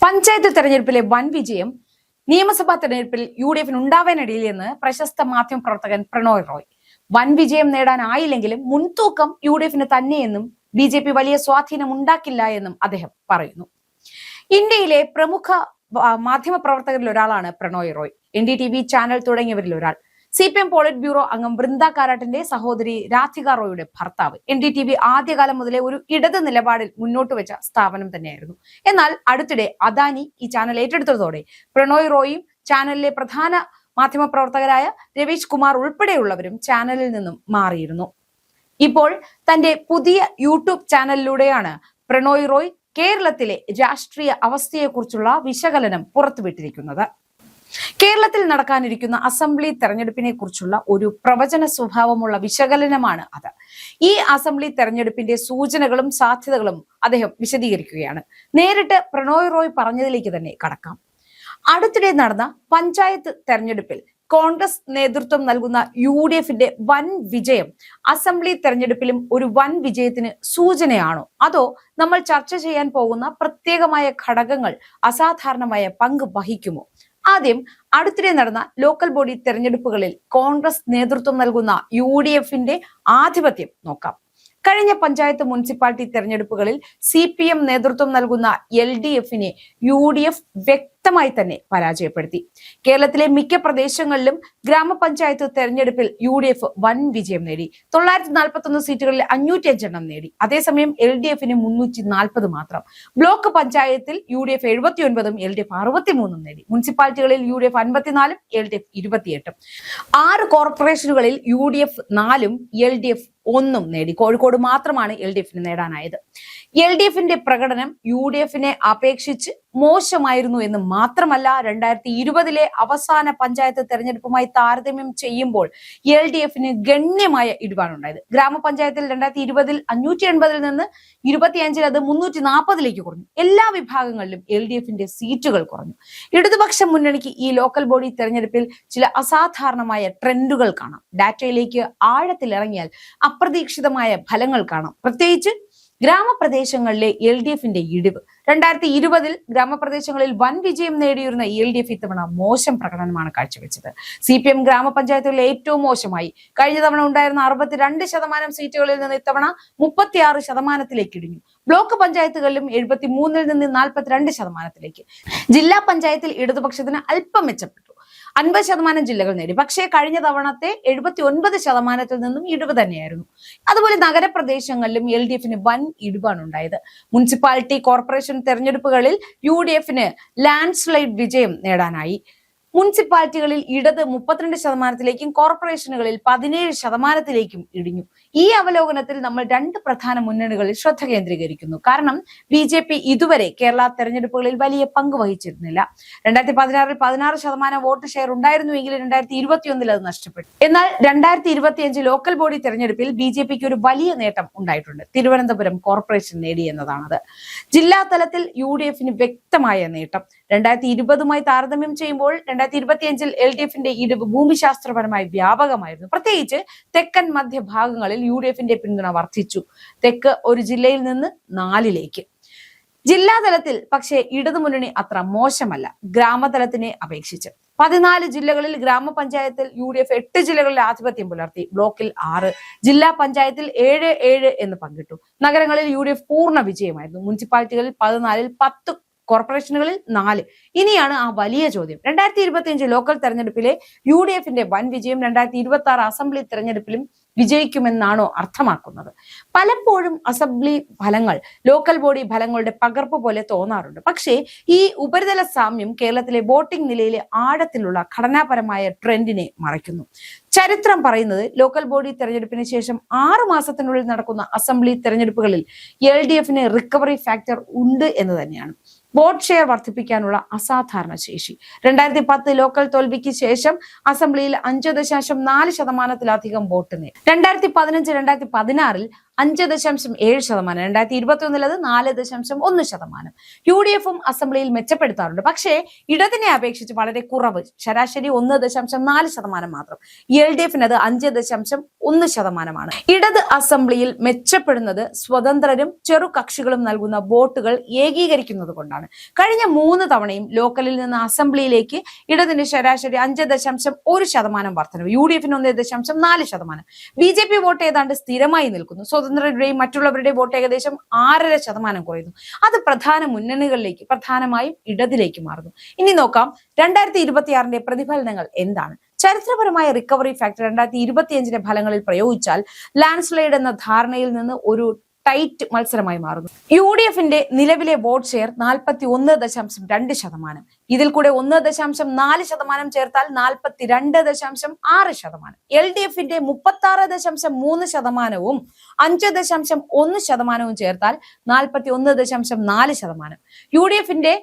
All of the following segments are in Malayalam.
പഞ്ചായത്ത് തെരഞ്ഞെടുപ്പിലെ വൻ വിജയം നിയമസഭാ തെരഞ്ഞെടുപ്പിൽ UDF ഉണ്ടാവാനിടയിലെന്ന് പ്രശസ്ത മാധ്യമപ്രവർത്തകൻ പ്രണോയ് റോയ്. വൻ വിജയം നേടാനായില്ലെങ്കിലും മുൻതൂക്കം UDF തന്നെയെന്നും BJP വലിയ സ്വാധീനം ഉണ്ടാക്കില്ല എന്നും അദ്ദേഹം പറയുന്നു. ഇന്ത്യയിലെ പ്രമുഖ മാധ്യമപ്രവർത്തകരിൽ ഒരാളാണ് പ്രണോയ് റോയ്. NDTV ചാനൽ തുടങ്ങിയവരിൽ ഒരാൾ. CPM പോളിറ്റ് ബ്യൂറോ അംഗം വൃന്ദ കാരാട്ടിന്റെ സഹോദരി രാധിക റോയുടെ ഭർത്താവ്. NDTV ആദ്യകാലം മുതലേ ഒരു ഇടത് നിലപാടിൽ മുന്നോട്ട് വെച്ച സ്ഥാപനം തന്നെയായിരുന്നു. എന്നാൽ അടുത്തിടെ അദാനി ഈ ചാനൽ ഏറ്റെടുത്തതോടെ പ്രണോയ് റോയും ചാനലിലെ പ്രധാന മാധ്യമപ്രവർത്തകരായ രവീഷ് കുമാർ ഉൾപ്പെടെയുള്ളവരും ചാനലിൽ നിന്നും മാറിയിരുന്നു. ഇപ്പോൾ തന്റെ പുതിയ യൂട്യൂബ് ചാനലിലൂടെയാണ് പ്രണോയ് റോയ് കേരളത്തിലെ രാഷ്ട്രീയ അവസ്ഥയെക്കുറിച്ചുള്ള വിശകലനം പുറത്തുവിട്ടിരിക്കുന്നത്. കേരളത്തിൽ നടക്കാനിരിക്കുന്ന അസംബ്ലി തെരഞ്ഞെടുപ്പിനെ കുറിച്ചുള്ള ഒരു പ്രവചന സ്വഭാവമുള്ള വിശകലനമാണ് അത്. ഈ അസംബ്ലി തെരഞ്ഞെടുപ്പിന്റെ സൂചനകളും സാധ്യതകളും അദ്ദേഹം വിശദീകരിക്കുകയാണ്. നേരിട്ട് പ്രണോയ് റോയ് പറഞ്ഞതിലേക്ക് തന്നെ കടക്കാം. അടുത്തിടെ നടന്ന പഞ്ചായത്ത് തെരഞ്ഞെടുപ്പിൽ കോൺഗ്രസ് നേതൃത്വം നൽകുന്ന UDF വൻ വിജയം അസംബ്ലി തെരഞ്ഞെടുപ്പിലും ഒരു വൻ വിജയത്തിന് സൂചനയാണോ, അതോ നമ്മൾ ചർച്ച ചെയ്യാൻ പോകുന്ന പ്രത്യേകമായ ഘടകങ്ങൾ അസാധാരണമായ പങ്ക് വഹിക്കുമോ? ആദ്യം അടുത്തിടെ നടന്ന ലോക്കൽ ബോഡി തെരഞ്ഞെടുപ്പുകളിൽ കോൺഗ്രസ് നേതൃത്വം നൽകുന്ന UDF ആധിപത്യം നോക്കാം. കഴിഞ്ഞ പഞ്ചായത്ത് മുനിസിപ്പാലിറ്റി തെരഞ്ഞെടുപ്പുകളിൽ CPM നേതൃത്വം നൽകുന്ന LDF UDF വ്യക്തമായി തന്നെ പരാജയപ്പെടുത്തി. കേരളത്തിലെ മിക്ക പ്രദേശങ്ങളിലും ഗ്രാമപഞ്ചായത്ത് തെരഞ്ഞെടുപ്പിൽ UDF വൻ വിജയം നേടി. 941 സീറ്റുകളിൽ 505 എണ്ണം നേടി. അതേസമയം LDF 340 മാത്രം. ബ്ലോക്ക് പഞ്ചായത്തിൽ UDF 79ഉം LDF 63ഉം നേടി. മുനിസിപ്പാലിറ്റികളിൽ UDF 54ഉം LDF 28ഉം. 6 കോർപ്പറേഷനുകളിൽ UDF 4ഉം LDF 1ഉം നേടി. കോഴിക്കോട് മാത്രമാണ് LDF നേടാനായത്. LDF പ്രകടനം UDF അപേക്ഷിച്ച് മോശമായിരുന്നു എന്ന് മാത്രമല്ല, 2020 അവസാന പഞ്ചായത്ത് തെരഞ്ഞെടുപ്പുമായി താരതമ്യം ചെയ്യുമ്പോൾ LDF ഗണ്യമായ ഇടിവാണുണ്ടായത്. ഗ്രാമപഞ്ചായത്തിൽ 2020 580 നിന്ന് 25 അത് 340 കുറഞ്ഞു. എല്ലാ വിഭാഗങ്ങളിലും LDF സീറ്റുകൾ കുറഞ്ഞു. ഇടതുപക്ഷ മുന്നണിക്ക് ഈ ലോക്കൽ ബോഡി തെരഞ്ഞെടുപ്പിൽ ചില അസാധാരണമായ ട്രെൻഡുകൾ കാണാം. ഡാറ്റയിലേക്ക് ആഴത്തിലിറങ്ങിയാൽ അപ്രതീക്ഷിതമായ ഫലങ്ങൾ കാണാം. പ്രത്യേകിച്ച് ഗ്രാമപ്രദേശങ്ങളിലെ LDF ഇടിവ്. 2020 ഗ്രാമപ്രദേശങ്ങളിൽ വൻ വിജയം നേടിയിരുന്ന LDF ഇത്തവണ മോശം പ്രകടനമാണ് കാഴ്ചവെച്ചത്. CPM ഗ്രാമപഞ്ചായത്തുകളിൽ ഏറ്റവും മോശമായി. കഴിഞ്ഞ തവണ ഉണ്ടായിരുന്ന 62% സീറ്റുകളിൽ നിന്ന് ഇത്തവണ 36% ഇടിഞ്ഞു. ബ്ലോക്ക് പഞ്ചായത്തുകളിലും 73 നിന്ന് 42%. ജില്ലാ പഞ്ചായത്തിൽ ഇടതുപക്ഷത്തിന് അല്പം മെച്ചപ്പെട്ടു. 50% ജില്ലകൾ നേടി. പക്ഷേ കഴിഞ്ഞ തവണത്തെ 79% നിന്നും ഇടിവ് തന്നെയായിരുന്നു. അതുപോലെ നഗരപ്രദേശങ്ങളിലും LDF വൻ ഇടിവാണ് ഉണ്ടായത്. മുനിസിപ്പാലിറ്റി കോർപ്പറേഷൻ തെരഞ്ഞെടുപ്പുകളിൽ UDF ലാൻഡ് സ്ലൈഡ് വിജയം നേടാനായി. മുനിസിപ്പാലിറ്റികളിൽ ഇടത് 32%, കോർപ്പറേഷനുകളിൽ 17% ഇടിഞ്ഞു. ഈ അവലോകനത്തിൽ നമ്മൾ 2 പ്രധാന മുന്നണികളിൽ ശ്രദ്ധ കേന്ദ്രീകരിക്കുന്നു. കാരണം BJP ഇതുവരെ കേരള തെരഞ്ഞെടുപ്പുകളിൽ വലിയ പങ്ക് വഹിച്ചിരുന്നില്ല. 2016 16% വോട്ട് ഷെയർ ഉണ്ടായിരുന്നുവെങ്കിൽ 2021 അത് നഷ്ടപ്പെട്ടു. എന്നാൽ 2025 ലോക്കൽ ബോഡി തെരഞ്ഞെടുപ്പിൽ BJPക്ക് ഒരു വലിയ നേട്ടം ഉണ്ടായിട്ടുണ്ട്. തിരുവനന്തപുരം കോർപ്പറേഷൻ നേടി എന്നതാണത്. ജില്ലാ തലത്തിൽ UDF വ്യക്തമായ നേട്ടം. 2020 താരതമ്യം ചെയ്യുമ്പോൾ 2025 LDF ഇടിവ് ഭൂമിശാസ്ത്രപരമായി വ്യാപകമായിരുന്നു. പ്രത്യേകിച്ച് തെക്കൻ മധ്യഭാഗങ്ങളിൽ UDF പിന്തുണ വർദ്ധിച്ചു. തെക്ക് ഒരു ജില്ലയിൽ നിന്ന് 4ലേക്ക്. ജില്ലാതലത്തിൽ പക്ഷേ ഇടതുമുന്നണി അത്ര മോശമല്ല ഗ്രാമതലത്തിനെ അപേക്ഷിച്ച്. 14 ജില്ലകളിൽ ഗ്രാമപഞ്ചായത്തിൽ UDF 8 ജില്ലകളിൽ ആധിപത്യം പുലർത്തി. ബ്ലോക്കിൽ 6, ജില്ലാ പഞ്ചായത്തിൽ 7 എന്ന് പങ്കിട്ടു. നഗരങ്ങളിൽ UDF പൂർണ്ണ വിജയമായിരുന്നു. മുനിസിപ്പാലിറ്റികളിൽ 14, 10 കോർപ്പറേഷനുകളിൽ 4. ഇനിയാണ് ആ വലിയ ചോദ്യം. 2025 ലോക്കൽ തെരഞ്ഞെടുപ്പിലെ UDF വൻ വിജയം 2026 അസംബ്ലി തെരഞ്ഞെടുപ്പിലും വിജയിക്കുമെന്നാണോ അർത്ഥമാക്കുന്നത്? പലപ്പോഴും അസംബ്ലി ഫലങ്ങൾ ലോക്കൽ ബോഡി ഫലങ്ങളുടെ പകർപ്പ് പോലെ തോന്നാറുണ്ട്. പക്ഷേ ഈ ഉപരിതല സാമ്യം കേരളത്തിലെ വോട്ടിംഗ് നിലയിലെ ആഴത്തിലുള്ള ഘടനാപരമായ ട്രെൻഡിനെ മറയ്ക്കുന്നു. ചരിത്രം പറയുന്നത് ലോക്കൽ ബോഡി തെരഞ്ഞെടുപ്പിന് ശേഷം 6 മാസത്തിനുള്ളിൽ നടക്കുന്ന അസംബ്ലി തെരഞ്ഞെടുപ്പുകളിൽ LDF റിക്കവറി ഫാക്ടർ ഉണ്ട് എന്ന് തന്നെയാണ്. വോട്ട് ഷെയർ വർദ്ധിപ്പിക്കാനുള്ള അസാധാരണ ശേഷി. 2010 ലോക്കൽ തോൽവിക്ക് ശേഷം അസംബ്ലിയിൽ 5.4% വോട്ട് നേടി. 2015 2016 5.7%, 2021 അത് 4.1%. UDFും അസംബ്ലിയിൽ മെച്ചപ്പെടുത്താറുണ്ട്, പക്ഷേ ഇടതിനെ അപേക്ഷിച്ച് വളരെ കുറവ്, ശരാശരി 1.4% മാത്രം. LDFിന് അത് 5.1%. ഇടത് അസംബ്ലിയിൽ മെച്ചപ്പെടുന്നത് സ്വതന്ത്രരും ചെറു കക്ഷികളും നൽകുന്ന വോട്ടുകൾ ഏകീകരിക്കുന്നത് കൊണ്ടാണ്. കഴിഞ്ഞ 3 തവണയും ലോക്കലിൽ നിന്ന് അസംബ്ലിയിലേക്ക് ഇടതിന് ശരാശരി 5.1% വർധനവ്, UDFിന് 1.4%. BJP വോട്ട് ഏതാണ്ട് സ്ഥിരമായി നിൽക്കുന്നു. സ്വതന്ത്രരുടെയും മറ്റുള്ളവരുടെയും വോട്ട് ഏകദേശം 6.5% കുറയുന്നു. അത് പ്രധാന മുന്നണികളിലേക്ക്, പ്രധാനമായും ഇടതിലേക്ക് മാറുന്നു. ഇനി നോക്കാം 2026 പ്രതിഫലനങ്ങൾ എന്താണ്. ചരിത്രപരമായ റിക്കവറി ഫാക്ടർ 2025 ഫലങ്ങളിൽ പ്രയോഗിച്ചാൽ ലാൻഡ്സ്ലൈഡ് എന്ന ധാരണയിൽ നിന്ന് ഒരു ടൈറ്റ് മത്സരമായി മാറുന്നു. UDFിന്റെ നിലവിലെ വോട്ട് ഷെയർ 41.2%. ഇതിൽ കൂടെ 1.4% ചേർത്താൽ 42.6%. LDFിന്റെ 36.3%വും 5.1%വും ചേർത്താൽ 41.4%. UDFിന്റെ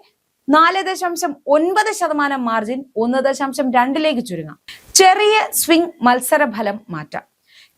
4.9% മാർജിൻ 1.2 ചുരുങ്ങാം. ചെറിയ സ്വിംഗ് മത്സരഫലം മാറ്റാം.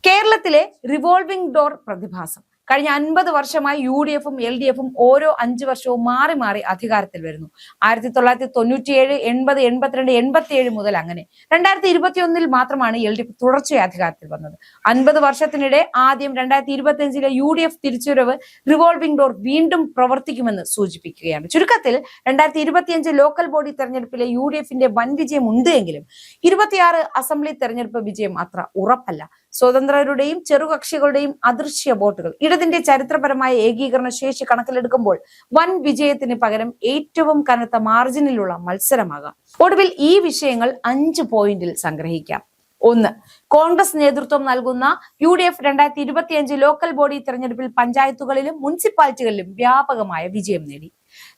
കേരളത്തിലെ റിവോൾവിംഗ് ഡോർ പ്രതിഭാസം. കഴിഞ്ഞ 50 വർഷമായി UDFും LDFും ഓരോ 5 വർഷവും മാറി മാറി അധികാരത്തിൽ വരുന്നു. 1997, 80, 82, 87 മുതൽ അങ്ങനെ. 2021 മാത്രമാണ് LDF തുടർച്ചയായി അധികാരത്തിൽ വന്നത്. 50 വർഷത്തിനിടെ ആദ്യം 2025 UDF തിരിച്ചുവരവ് റിവോൾവിംഗ് ഡോർ വീണ്ടും പ്രവർത്തിക്കുമെന്ന് സൂചിപ്പിക്കുകയാണ്. ചുരുക്കത്തിൽ 2025 ലോക്കൽ ബോഡി തെരഞ്ഞെടുപ്പിലെ UDFിന്റെ വൻ വിജയം ഉണ്ട് എങ്കിലും 26 അസംബ്ലി തെരഞ്ഞെടുപ്പ് വിജയം അത്ര ഉറപ്പല്ല. സ്വതന്ത്രരുടെയും ചെറുകക്ഷികളുടെയും അദൃശ്യ വോട്ടുകൾ ഇടതിന്റെ ചരിത്രപരമായ ഏകീകരണ ശേഷി കണക്കിലെടുക്കുമ്പോൾ വൻ വിജയത്തിന് പകരം ഏറ്റവും കനത്ത മാർജിനിലുള്ള മത്സരമാകാം. ഒടുവിൽ ഈ വിഷയങ്ങൾ 5 പോയിന്റിൽ സംഗ്രഹിക്കാം. 1. കോൺഗ്രസ് നേതൃത്വം നൽകുന്ന UDF 2025 ലോക്കൽ ബോഡി തെരഞ്ഞെടുപ്പിൽ പഞ്ചായത്തുകളിലും മുനിസിപ്പാലിറ്റികളിലും വ്യാപകമായ വിജയം നേടി.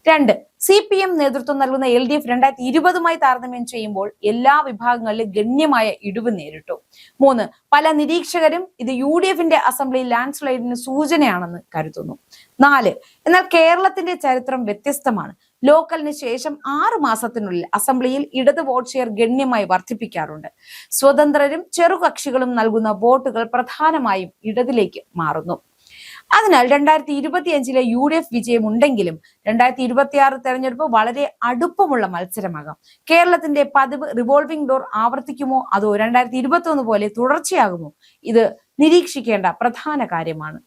2. CPM നേതൃത്വം നൽകുന്ന LDF 2020 താരതമ്യം ചെയ്യുമ്പോൾ എല്ലാ വിഭാഗങ്ങളിലും ഗണ്യമായ ഇടിവ് നേരിട്ടു. 3. പല നിരീക്ഷകരും ഇത് UDFിന്റെ അസംബ്ലി ലാൻഡ്സ്ലൈഡിന് സൂചനയാണെന്ന് കരുതുന്നു. 4. എന്നാൽ കേരളത്തിന്റെ ചരിത്രം വ്യത്യസ്തമാണ്. ലോക്കലിന് ശേഷം 6 മാസത്തിനുള്ളിൽ അസംബ്ലിയിൽ ഇടത് വോട്ട് ഷെയർ ഗണ്യമായി വർദ്ധിപ്പിക്കാറുണ്ട്. സ്വതന്ത്രരും ചെറുകക്ഷികളും നൽകുന്ന വോട്ടുകൾ പ്രധാനമായും ഇടതിലേക്ക് മാറുന്നു. അതിനാൽ 2025 UDF വിജയം ഉണ്ടെങ്കിലും 2026 തെരഞ്ഞെടുപ്പ് വളരെ അടുപ്പമുള്ള മത്സരമാകാം. കേരളത്തിന്റെ പതിവ് റിവോൾവിംഗ് ഡോർ ആവർത്തിക്കുമോ അതോ 2021 പോലെ തുടർച്ചയാകുമോ? ഇത് നിരീക്ഷിക്കേണ്ട പ്രധാന കാര്യമാണ്.